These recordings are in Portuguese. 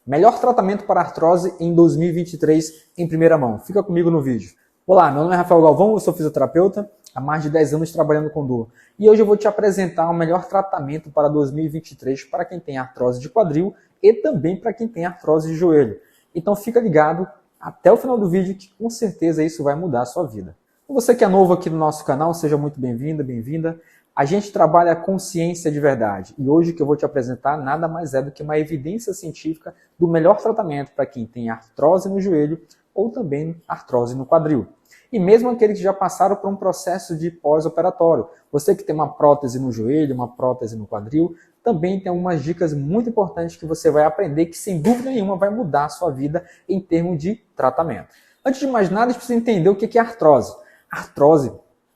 Melhor tratamento para artrose em 2023 em primeira mão. Fica comigo no vídeo. Olá, meu nome é Rafael Galvão, eu sou fisioterapeuta, há mais de 10 anos trabalhando com dor. E hoje eu vou te apresentar o melhor tratamento para 2023 para quem tem artrose de quadril e também para quem tem artrose de joelho. Então fica ligado até o final do vídeo que com certeza isso vai mudar a sua vida. Você que é novo aqui no nosso canal, seja muito bem-vinda, bem-vinda. A gente trabalha com ciência de verdade e hoje o que eu vou te apresentar nada mais é do que uma evidência científica do melhor tratamento para quem tem artrose no joelho ou também artrose no quadril. E mesmo aqueles que já passaram por um processo de pós-operatório. Você que tem uma prótese no joelho, uma prótese no quadril, também tem algumas dicas muito importantes que você vai aprender que sem dúvida nenhuma vai mudar a sua vida em termos de tratamento. Antes de mais nada, a gente precisa entender o que é artrose. Artrose,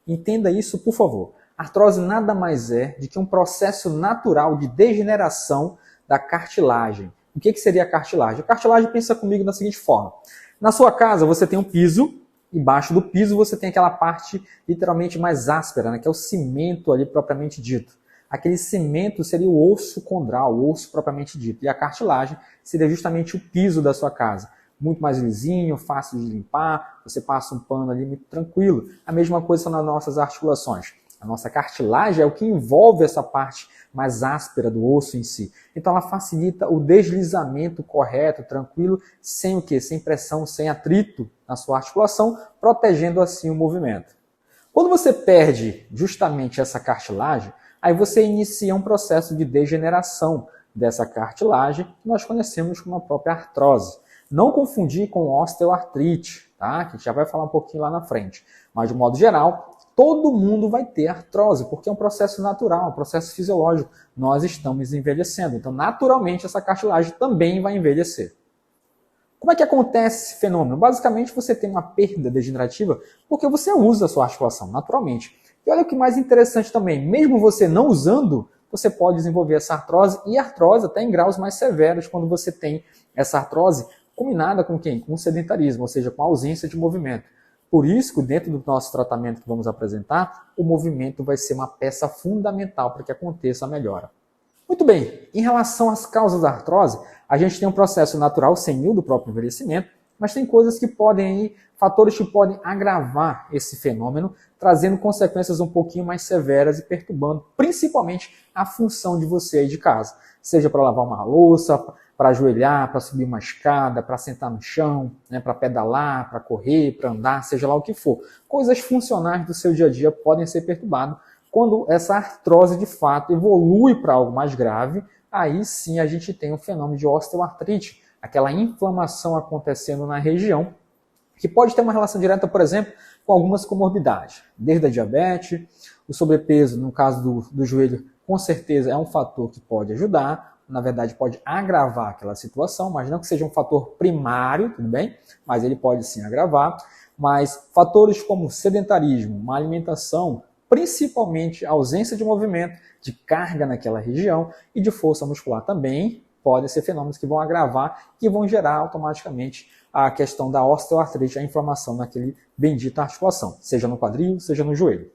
entenda isso por favor. Artrose nada mais é do que um processo natural de degeneração da cartilagem. O que seria a cartilagem? A cartilagem, pensa comigo da seguinte forma. Na sua casa você tem um piso, embaixo do piso você tem aquela parte literalmente mais áspera, né, que é o cimento ali propriamente dito. Aquele cimento seria o osso condral, o osso propriamente dito. E a cartilagem seria justamente o piso da sua casa. Muito mais lisinho, fácil de limpar, você passa um pano ali muito tranquilo. A mesma coisa são nas nossas articulações. A nossa cartilagem é o que envolve essa parte mais áspera do osso em si. Então ela facilita o deslizamento correto, tranquilo, sem o quê? Sem pressão, sem atrito na sua articulação, protegendo assim o movimento. Quando você perde justamente essa cartilagem, aí você inicia um processo de degeneração dessa cartilagem, que nós conhecemos como a própria artrose. Não confundir com osteoartrite, tá? Que a gente já vai falar um pouquinho lá na frente. Mas de modo geral, todo mundo vai ter artrose, porque é um processo natural, um processo fisiológico. Nós estamos envelhecendo, então naturalmente essa cartilagem também vai envelhecer. Como é que acontece esse fenômeno? Basicamente você tem uma perda degenerativa porque você usa a sua articulação, naturalmente. E olha o que mais interessante também, mesmo você não usando, você pode desenvolver essa artrose e artrose até em graus mais severos quando você tem essa artrose combinada com quem? Com o sedentarismo, ou seja, com a ausência de movimento. Por isso, dentro do nosso tratamento que vamos apresentar, o movimento vai ser uma peça fundamental para que aconteça a melhora. Muito bem, em relação às causas da artrose, a gente tem um processo natural senil do próprio envelhecimento, mas tem coisas que podem, fatores que podem agravar esse fenômeno, trazendo consequências um pouquinho mais severas e perturbando principalmente a função de você aí de casa. Seja para lavar uma louça, para ajoelhar, para subir uma escada, para sentar no chão, né, para pedalar, para correr, para andar, seja lá o que for. Coisas funcionais do seu dia a dia podem ser perturbadas. Quando essa artrose de fato evolui para algo mais grave, aí sim a gente tem um fenômeno de osteoartrite, aquela inflamação acontecendo na região, que pode ter uma relação direta, por exemplo, com algumas comorbidades, desde a diabetes, o sobrepeso, no caso do joelho, com certeza é um fator que pode ajudar, na verdade pode agravar aquela situação, mas não que seja um fator primário, tudo bem? Mas ele pode sim agravar, mas fatores como sedentarismo, má alimentação, principalmente a ausência de movimento, de carga naquela região e de força muscular também, podem ser fenômenos que vão agravar, que vão gerar automaticamente a questão da osteoartrite, a inflamação naquele bendita articulação, seja no quadril, seja no joelho.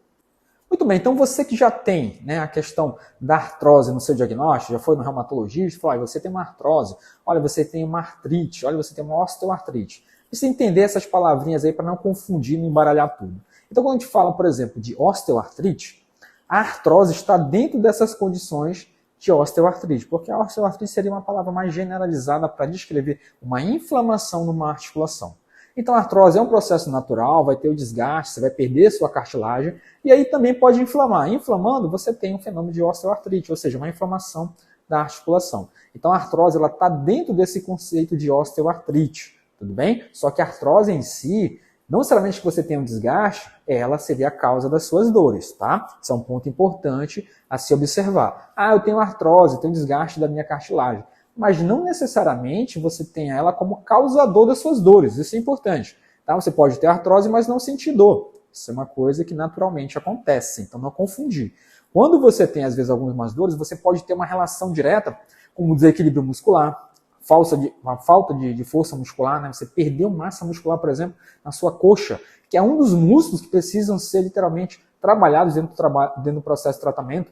Muito bem, então você que já tem, né, a questão da artrose no seu diagnóstico, já foi no reumatologista, falou, você tem uma artrose, olha, você tem uma artrite, olha, você tem uma osteoartrite. Precisa entender essas palavrinhas aí para não confundir e embaralhar tudo. Então, quando a gente fala, por exemplo, de osteoartrite, a artrose está dentro dessas condições de osteoartrite, porque a osteoartrite seria uma palavra mais generalizada para descrever uma inflamação numa articulação. Então a artrose é um processo natural, vai ter o desgaste, você vai perder sua cartilagem e aí também pode inflamar. Inflamando, você tem um fenômeno de osteoartrite, ou seja, uma inflamação da articulação. Então a artrose está dentro desse conceito de osteoartrite, tudo bem? Só que a artrose em si, não necessariamente que você tenha um desgaste, ela seria a causa das suas dores, tá? Isso é um ponto importante a se observar. Ah, eu tenho artrose, tenho desgaste da minha cartilagem. Mas não necessariamente você tenha ela como causador das suas dores. Isso é importante. Tá? Você pode ter artrose, mas não sentir dor. Isso é uma coisa que naturalmente acontece, então não confundir. Quando você tem, às vezes, algumas dores, você pode ter uma relação direta com o desequilíbrio muscular, uma falta de força muscular, né? Você perdeu massa muscular, por exemplo, na sua coxa, que é um dos músculos que precisam ser literalmente trabalhados dentro do processo de tratamento.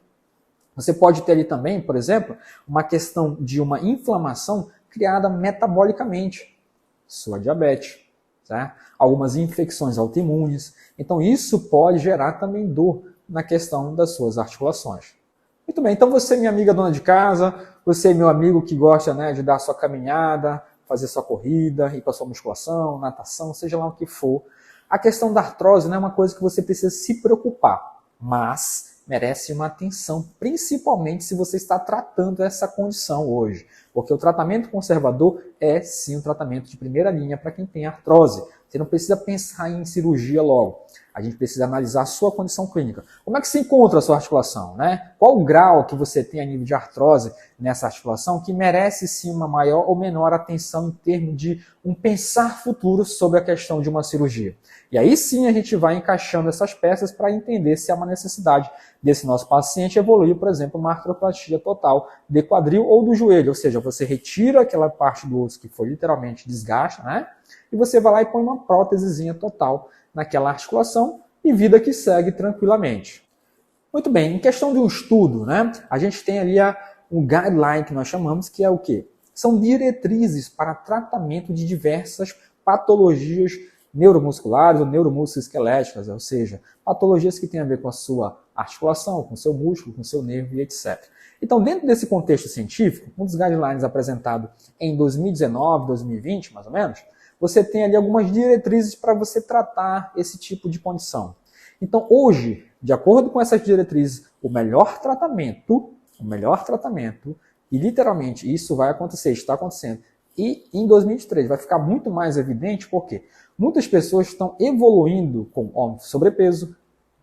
Você pode ter ali também, por exemplo, uma questão de uma inflamação criada metabolicamente, sua diabetes, certo? Algumas infecções autoimunes. Então isso pode gerar também dor na questão das suas articulações. Muito bem, então você, minha amiga dona de casa, você, meu amigo que gosta, né, de dar sua caminhada, fazer sua corrida, ir para sua musculação, natação, seja lá o que for. A questão da artrose não é uma coisa que você precisa se preocupar, mas merece uma atenção, principalmente se você está tratando essa condição hoje. Porque o tratamento conservador é sim um tratamento de primeira linha para quem tem artrose. Você não precisa pensar em cirurgia logo. A gente precisa analisar a sua condição clínica. Como é que se encontra a sua articulação, né? Qual o grau que você tem a nível de artrose nessa articulação que merece sim uma maior ou menor atenção em termos de um pensar futuro sobre a questão de uma cirurgia. E aí sim a gente vai encaixando essas peças para entender se há uma necessidade desse nosso paciente evoluir, por exemplo, uma artroplasia total de quadril ou do joelho. Ou seja, você retira aquela parte do osso que foi literalmente desgaste, né? E você vai lá e põe uma prótesezinha total naquela articulação e vida que segue tranquilamente. Muito bem, em questão de um estudo, né, a gente tem ali um guideline que nós chamamos, que é o quê? São diretrizes para tratamento de diversas patologias neuromusculares ou neuromusculoesqueléticas, ou seja, patologias que têm a ver com a sua articulação, com o seu músculo, com o seu nervo e etc. Então, dentro desse contexto científico, um dos guidelines apresentado em 2019, 2020, mais ou menos, você tem ali algumas diretrizes para você tratar esse tipo de condição. Então, hoje, de acordo com essas diretrizes, o melhor tratamento, e literalmente isso vai acontecer, está acontecendo, e em 2023 vai ficar muito mais evidente porque muitas pessoas estão evoluindo com sobrepeso,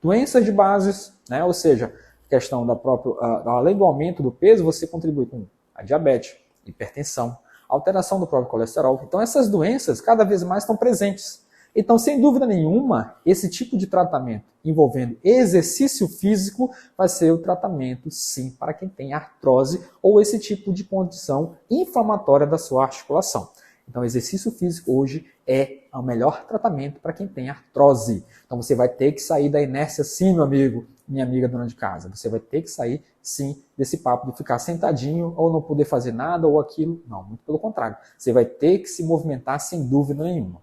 doenças de bases, né? Ou seja, questão da própria, além do aumento do peso, você contribui com a diabetes, hipertensão, alteração do próprio colesterol. Então essas doenças cada vez mais estão presentes. Então, sem dúvida nenhuma, esse tipo de tratamento envolvendo exercício físico vai ser o tratamento, sim, para quem tem artrose ou esse tipo de condição inflamatória da sua articulação. Então, exercício físico hoje é o melhor tratamento para quem tem artrose. Então, você vai ter que sair da inércia, sim, meu amigo, minha amiga dona de casa. Você vai ter que sair, sim, desse papo de ficar sentadinho ou não poder fazer nada ou aquilo. Não, muito pelo contrário. Você vai ter que se movimentar sem dúvida nenhuma.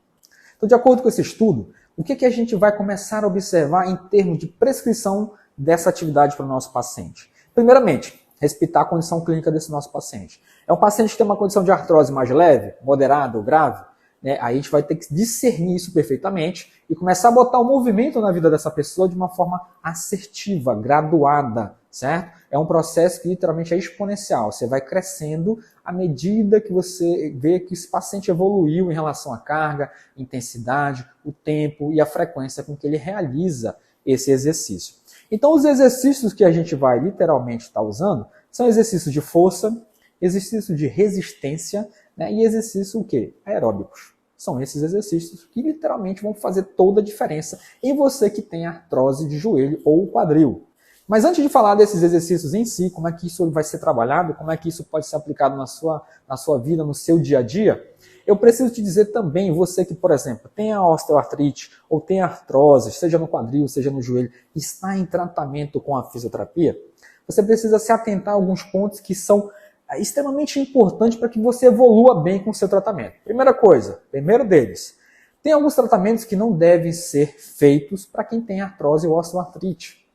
Então, de acordo com esse estudo, o que a gente vai começar a observar em termos de prescrição dessa atividade para o nosso paciente? Primeiramente, respeitar a condição clínica desse nosso paciente. É um paciente que tem uma condição de artrose mais leve, moderada ou grave? Né? Aí a gente vai ter que discernir isso perfeitamente e começar a botar o movimento na vida dessa pessoa de uma forma assertiva, graduada, certo? É um processo que literalmente é exponencial. Você vai crescendo à medida que você vê que esse paciente evoluiu em relação à carga, intensidade, o tempo e a frequência com que ele realiza esse exercício. Então, os exercícios que a gente vai literalmente estar usando são exercícios de força, exercícios de resistência, né, e exercícios o quê? Aeróbicos. São esses exercícios que literalmente vão fazer toda a diferença em você que tem artrose de joelho ou quadril. Mas antes de falar desses exercícios em si, como é que isso vai ser trabalhado, como é que isso pode ser aplicado na sua vida, no seu dia a dia, eu preciso te dizer também, você que, por exemplo, tem a osteoartrite ou tem artrose, seja no quadril, seja no joelho, está em tratamento com a fisioterapia, você precisa se atentar a alguns pontos que são extremamente importantes para que você evolua bem com o seu tratamento. Primeiro deles, tem alguns tratamentos que não devem ser feitos para quem tem artrose ou osteoartrite.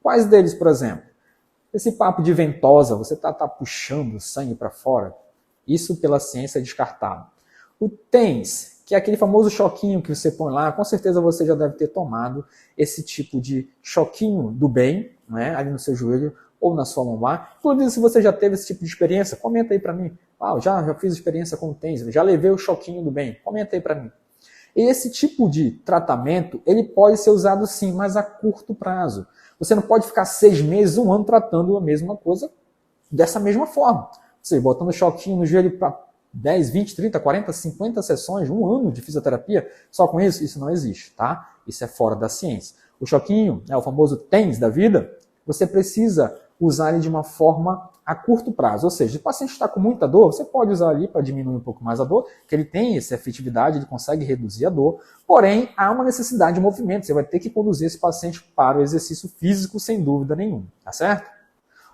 Quais deles, por exemplo? Esse papo de ventosa, você está puxando o sangue para fora, isso pela ciência é descartado. O TENS, que é aquele famoso choquinho que você põe lá, com certeza você já deve ter tomado esse tipo de choquinho do bem, né, ali no seu joelho ou na sua lombar. Inclusive, se você já teve esse tipo de experiência, comenta aí para mim. Já fiz experiência com o TENS, já levei o choquinho do bem, comenta aí para mim. E esse tipo de tratamento, ele pode ser usado sim, mas a curto prazo. Você não pode ficar 6 meses, 1 ano tratando a mesma coisa dessa mesma forma. Ou seja, botando choquinho no joelho para 10, 20, 30, 40, 50 sessões, 1 ano de fisioterapia, só com isso não existe, tá? Isso é fora da ciência. O choquinho, o famoso TENS da vida, você precisa usar ele de uma forma a curto prazo. Ou seja, se o paciente está com muita dor, você pode usar ali para diminuir um pouco mais a dor, que ele tem essa efetividade, ele consegue reduzir a dor, porém há uma necessidade de movimento, você vai ter que conduzir esse paciente para o exercício físico sem dúvida nenhuma, tá certo?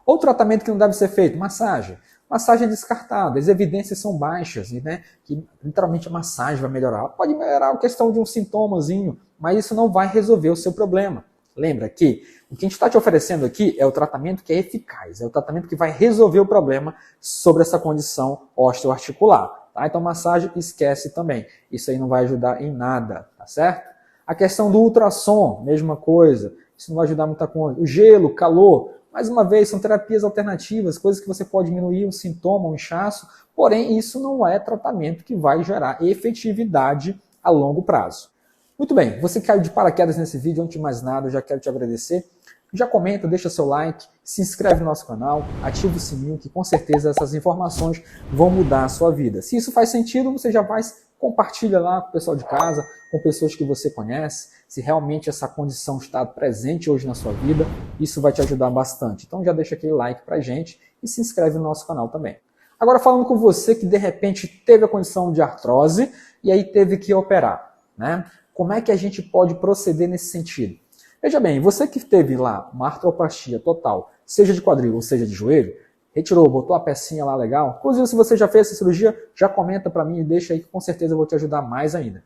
Outro tratamento que não deve ser feito, massagem. Massagem é descartada, as evidências são baixas, né? Que literalmente a massagem vai melhorar. Pode melhorar a questão de um sintomazinho, mas isso não vai resolver o seu problema. Lembra que o que a gente está te oferecendo aqui é o tratamento que é eficaz, é o tratamento que vai resolver o problema sobre essa condição osteoarticular. Tá? Então massagem esquece também, isso aí não vai ajudar em nada, tá certo? A questão do ultrassom, mesma coisa, isso não vai ajudar muita coisa. O gelo, calor, mais uma vez, são terapias alternativas, coisas que você pode diminuir um sintoma, um inchaço, porém isso não é tratamento que vai gerar efetividade a longo prazo. Muito bem, você caiu de paraquedas nesse vídeo, antes de mais nada, eu já quero te agradecer. Já comenta, deixa seu like, se inscreve no nosso canal, ativa o sininho, que com certeza essas informações vão mudar a sua vida. Se isso faz sentido, você já faz, compartilha lá com o pessoal de casa, com pessoas que você conhece, se realmente essa condição está presente hoje na sua vida, isso vai te ajudar bastante. Então já deixa aquele like pra gente e se inscreve no nosso canal também. Agora falando com você que de repente teve a condição de artrose e aí teve que operar, né? Como é que a gente pode proceder nesse sentido? Veja bem, você que teve lá uma artroplastia total, seja de quadril ou seja de joelho, retirou, botou a pecinha lá legal, inclusive se você já fez essa cirurgia, já comenta para mim e deixa aí que com certeza eu vou te ajudar mais ainda.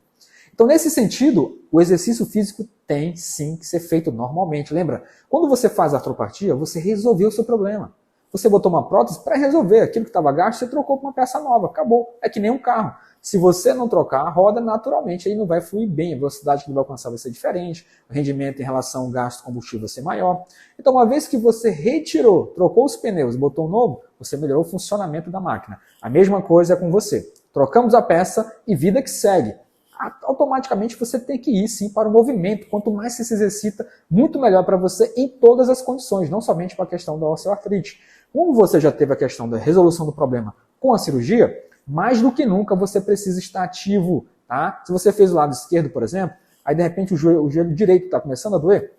Então nesse sentido, o exercício físico tem sim que ser feito normalmente. Lembra, quando você faz artroplastia, você resolveu o seu problema. Você botou uma prótese para resolver aquilo que estava gasto, você trocou por uma peça nova, acabou. É que nem um carro. Se você não trocar a roda, naturalmente aí não vai fluir bem, a velocidade que ele vai alcançar vai ser diferente, o rendimento em relação ao gasto de combustível vai ser maior. Então, uma vez que você retirou, trocou os pneus, botou um novo, você melhorou o funcionamento da máquina. A mesma coisa é com você. Trocamos a peça e vida que segue. Automaticamente você tem que ir sim para o movimento. Quanto mais você se exercita, muito melhor para você em todas as condições, não somente para a questão da osteoartrite. Como você já teve a questão da resolução do problema com a cirurgia, mais do que nunca você precisa estar ativo, tá? Se você fez o lado esquerdo, por exemplo, aí de repente o joelho direito está começando a doer,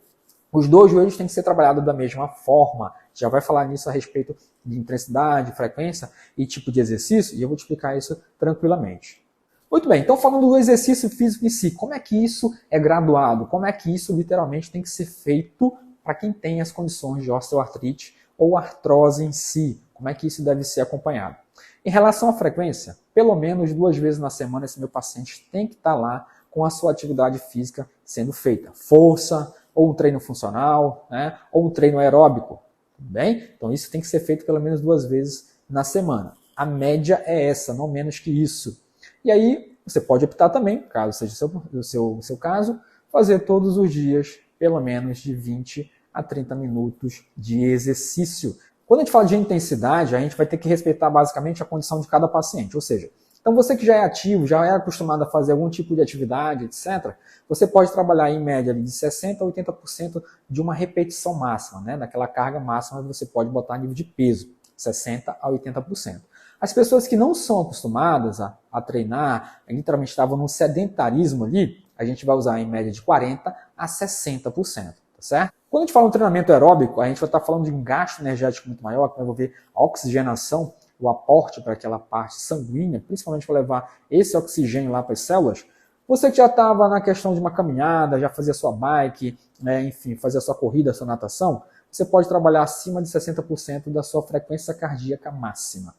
os dois joelhos têm que ser trabalhados da mesma forma. Já vai falar nisso a respeito de intensidade, frequência e tipo de exercício, e eu vou te explicar isso tranquilamente. Muito bem, então falando do exercício físico em si, como é que isso é graduado? Como é que isso literalmente tem que ser feito para quem tem as condições de osteoartrite ou artrose em si? Como é que isso deve ser acompanhado? Em relação à frequência, pelo menos 2 vezes na semana esse meu paciente tem que estar lá com a sua atividade física sendo feita. Força, ou um treino funcional, né? Ou um treino aeróbico. Tudo bem? Então isso tem que ser feito pelo menos 2 vezes na semana. A média é essa, não menos que isso. E aí você pode optar também, caso seja o seu caso, fazer todos os dias pelo menos de 20 a 30 minutos de exercício. Quando a gente fala de intensidade, a gente vai ter que respeitar basicamente a condição de cada paciente. Ou seja, então você que já é ativo, já é acostumado a fazer algum tipo de atividade, etc., você pode trabalhar em média de 60% a 80% de uma repetição máxima, né? Daquela carga máxima que você pode botar a nível de peso, 60% a 80%. As pessoas que não são acostumadas a treinar, literalmente estavam num sedentarismo ali, a gente vai usar em média de 40% a 60%, tá certo? Quando a gente fala em treinamento aeróbico, a gente vai estar falando de um gasto energético muito maior, que vai envolver a oxigenação, o aporte para aquela parte sanguínea, principalmente para levar esse oxigênio lá para as células. Você que já estava na questão de uma caminhada, já fazia sua bike, né, enfim, fazia sua corrida, sua natação, você pode trabalhar acima de 60% da sua frequência cardíaca máxima.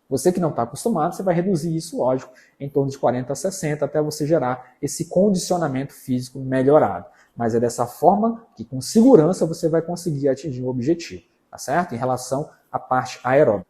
Você que não está acostumado, você vai reduzir isso, lógico, em torno de 40% a 60% até você gerar esse condicionamento físico melhorado. Mas é dessa forma que, com segurança, você vai conseguir atingir o objetivo, tá certo? Em relação à parte aeróbica.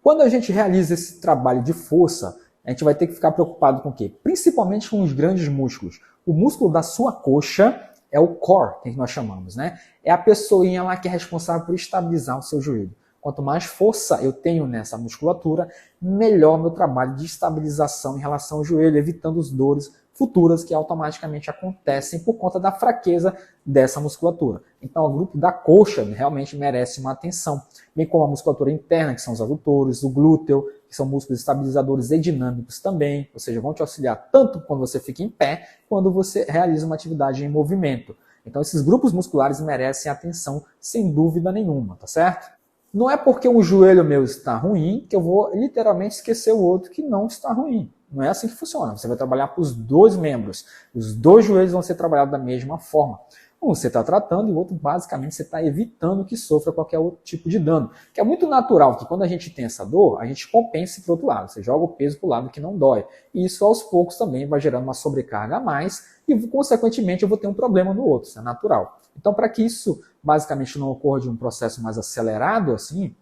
Quando a gente realiza esse trabalho de força, a gente vai ter que ficar preocupado com o quê? Principalmente com os grandes músculos. O músculo da sua coxa é o core, que nós chamamos, né? É a pessoinha lá que é responsável por estabilizar o seu joelho. Quanto mais força eu tenho nessa musculatura, melhor meu trabalho de estabilização em relação ao joelho, evitando as dores futuras que automaticamente acontecem por conta da fraqueza dessa musculatura. Então, o grupo da coxa realmente merece uma atenção, bem como a musculatura interna, que são os adutores, o glúteo, que são músculos estabilizadores e dinâmicos também, ou seja, vão te auxiliar tanto quando você fica em pé, quando você realiza uma atividade em movimento. Então, esses grupos musculares merecem atenção, sem dúvida nenhuma, tá certo? Não é porque um joelho meu está ruim que eu vou literalmente esquecer o outro que não está ruim. Não é assim que funciona. Você vai trabalhar para os 2 membros. Os 2 joelhos vão ser trabalhados da mesma forma. Um você está tratando e o outro, basicamente, você está evitando que sofra qualquer outro tipo de dano. Que é muito natural que quando a gente tem essa dor, a gente compense para o outro lado. Você joga o peso para o lado que não dói. E isso, aos poucos, também vai gerando uma sobrecarga a mais e, consequentemente, eu vou ter um problema no outro. Isso é natural. Então, para que isso, basicamente, não ocorra de um processo mais acelerado assim,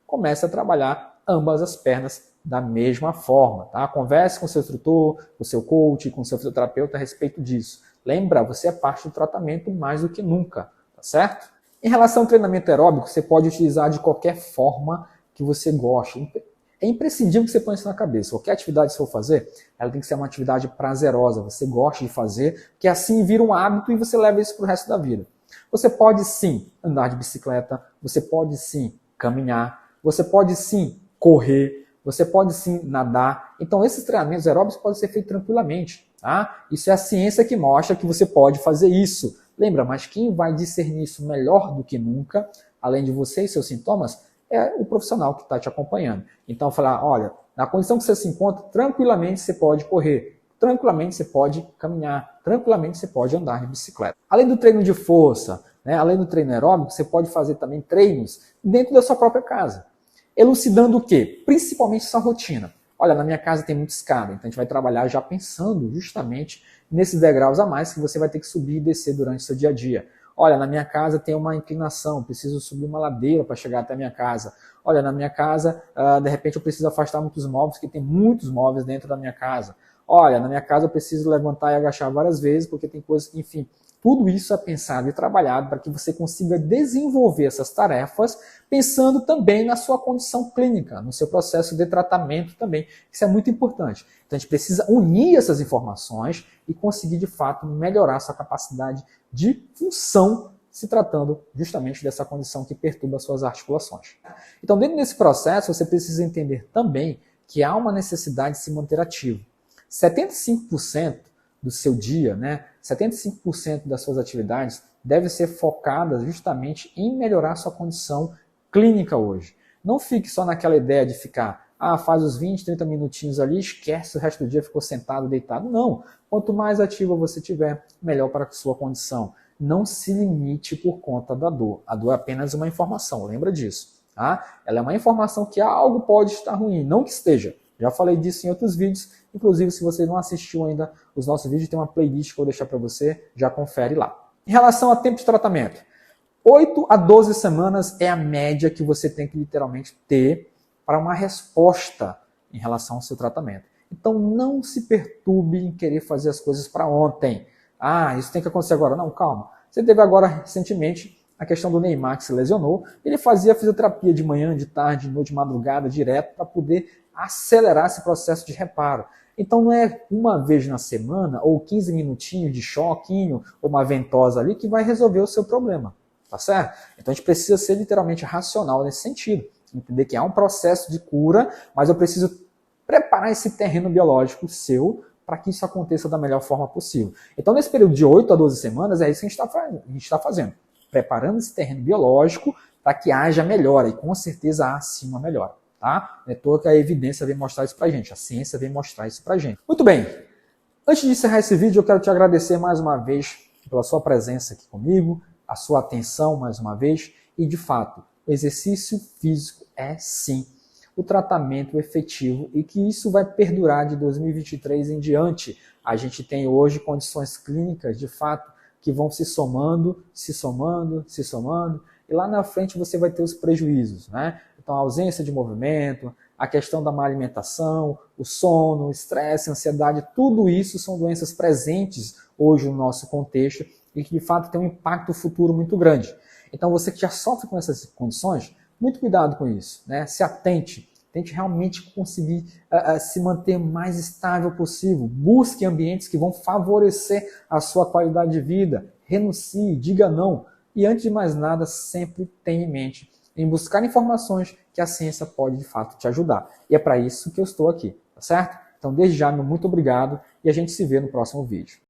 comece a trabalhar ambas as pernas da mesma forma. Tá? Converse com o seu instrutor, com o seu coach, com o seu fisioterapeuta a respeito disso. Lembra, você é parte do tratamento mais do que nunca, tá certo? Em relação ao treinamento aeróbico, você pode utilizar de qualquer forma que você goste. É imprescindível que você ponha isso na cabeça. Qualquer atividade que você for fazer, ela tem que ser uma atividade prazerosa, você gosta de fazer, que assim vira um hábito e você leva isso para o resto da vida. Você pode sim andar de bicicleta, você pode sim caminhar, você pode sim correr, você pode sim nadar. Então esses treinamentos aeróbicos podem ser feitos tranquilamente. Tá? Isso é a ciência que mostra que você pode fazer isso. Lembra, mas quem vai discernir isso melhor do que nunca, além de você e seus sintomas, é o profissional que está te acompanhando. Então falar, olha, na condição que você se encontra, tranquilamente você pode correr, tranquilamente você pode caminhar, tranquilamente você pode andar de bicicleta. Além do treino de força, né, além do treino aeróbico, você pode fazer também treinos dentro da sua própria casa. Elucidando o quê? Principalmente essa rotina. Olha, na minha casa tem muita escada, então a gente vai trabalhar já pensando justamente nesses degraus a mais que você vai ter que subir e descer durante o seu dia a dia. Olha, na minha casa tem uma inclinação, preciso subir uma ladeira para chegar até a minha casa. Olha, na minha casa, de repente eu preciso afastar muitos móveis, porque tem muitos móveis dentro da minha casa. Olha, na minha casa eu preciso levantar e agachar várias vezes, porque tem coisas, enfim. Tudo isso é pensado e trabalhado para que você consiga desenvolver essas tarefas, pensando também na sua condição clínica, no seu processo de tratamento também. Isso é muito importante. Então a gente precisa unir essas informações e conseguir de fato melhorar a sua capacidade de função, se tratando justamente dessa condição que perturba as suas articulações. Então dentro desse processo você precisa entender também que há uma necessidade de se manter ativo. 75% do seu dia, 75% das suas atividades devem ser focadas justamente em melhorar a sua condição clínica hoje. Não fique só naquela ideia de ficar, faz os 20, 30 minutinhos ali, esquece o resto do dia, ficou sentado, deitado. Não. Quanto mais ativo você tiver, melhor para a sua condição. Não se limite por conta da dor. A dor é apenas uma informação, lembra disso. Tá? Ela é uma informação que algo pode estar ruim, não que esteja. Já falei disso em outros vídeos, inclusive se você não assistiu ainda os nossos vídeos, tem uma playlist que eu vou deixar para você, já confere lá. Em relação a tempo de tratamento, 8 a 12 semanas é a média que você tem que literalmente ter para uma resposta em relação ao seu tratamento. Então não se perturbe em querer fazer as coisas para ontem. Isso tem que acontecer agora. Não, calma. Você teve agora recentemente a questão do Neymar que se lesionou, ele fazia fisioterapia de manhã, de tarde, de noite, de madrugada, direto, para poder acelerar esse processo de reparo. Então não é uma vez na semana, ou 15 minutinhos de choquinho, ou uma ventosa ali, que vai resolver o seu problema, tá certo? Então a gente precisa ser literalmente racional nesse sentido, entender que há um processo de cura, mas eu preciso preparar esse terreno biológico seu para que isso aconteça da melhor forma possível. Então nesse período de 8 a 12 semanas, é isso que a gente está fazendo. Preparando esse terreno biológico para que haja melhora, e com certeza há sim uma melhora. Tá? Não é toda que a evidência vem mostrar isso pra gente, a ciência vem mostrar isso pra gente. Muito bem, antes de encerrar esse vídeo, eu quero te agradecer mais uma vez pela sua presença aqui comigo, a sua atenção mais uma vez, e de fato, o exercício físico é sim o tratamento efetivo e que isso vai perdurar de 2023 em diante. A gente tem hoje condições clínicas, de fato, que vão se somando, e lá na frente você vai ter os prejuízos, né? Então, a ausência de movimento, a questão da má alimentação, o sono, o estresse, a ansiedade, tudo isso são doenças presentes hoje no nosso contexto e que, de fato, tem um impacto futuro muito grande. Então, você que já sofre com essas condições, muito cuidado com isso, né? Se atente, tente realmente conseguir se manter mais estável possível. Busque ambientes que vão favorecer a sua qualidade de vida. Renuncie, diga não. E antes de mais nada, sempre tenha em mente em buscar informações que a ciência pode de fato te ajudar. E é para isso que eu estou aqui, tá certo? Então, desde já, meu muito obrigado e a gente se vê no próximo vídeo.